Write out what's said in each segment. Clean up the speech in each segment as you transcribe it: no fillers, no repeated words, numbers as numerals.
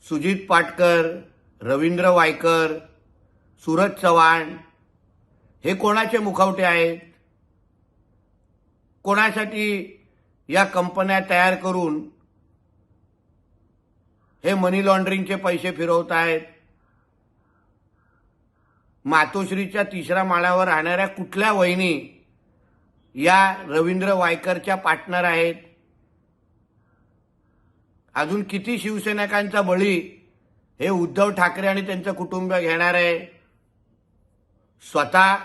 सुजित पाटकर, रवींद्र वायकर, सूरज चव्हाण हे कोणाचे मुखवटे आहेत? कोणासाठी या कंपन्या तयार करून हे मनी लॉन्ड्रिंगचे पैसे फिरवत आहेत? मातोश्रीच्या 3ऱ्या माळ्यावर राहणाऱ्या कुठल्या वहिनी या रवींद्र वायकरच्या पार्टनर आहेत? अजून किती शिवसैनिकांचा बळी हे उद्धव ठाकरे आणि त्यांचं कुटुंब घेणार आहे? स्वतः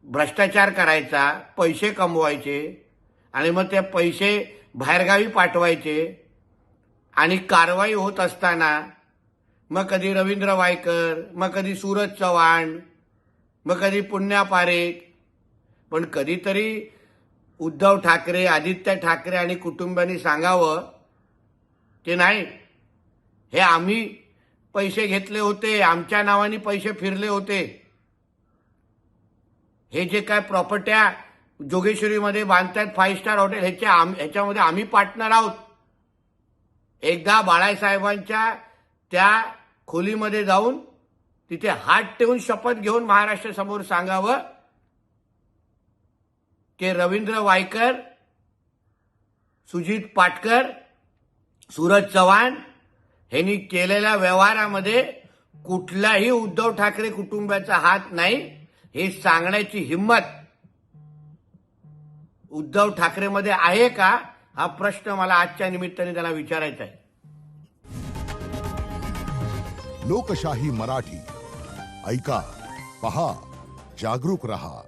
भ्रष्टाचार करायचा, पैसे कमवायचे आणि मग ते पैसे बाहेरगावी पाठवायचे आणि कारवाई होत असताना मग कधी रवींद्र वायकर, मग कधी सूरज चव्हाण, मग कधी पुण्या पारेख, पण कधीतरी उद्धव ठाकरे, आदित्य ठाकरे आणि कुटुंबांनी सांगावं की नाही, हे आम्ही पैसे घेतले होते, आमच्या नावाने पैसे फिरले होते. हे जे काय प्रॉपर्ट्या जोगेश्वरीमध्ये बांधतात 5 स्टार हॉटेल, ह्याच्यामध्ये आम्ही पार्टनर आहोत. एकदा बाळासाहेबांच्या त्या खोलीमध्ये जाऊन तिथे हात ठेवून शपथ घेऊन महाराष्ट्र समोर सांगावं की रवींद्र वायकर, सुजित पाटकर, सूरज चव्हाण यांनी केलेल्या व्यवहारामध्ये कुठलाही उद्धव ठाकरे कुटुंबाचा हात नाही, हे सांगण्याची हिम्मत उद्धव ठाकरेमध्ये आहे का, हा प्रश्न मला आजच्या निमित्ताने त्याला विचारायचा आहे. लोकशाही मराठी ऐका, पहा, जागरूक रहा.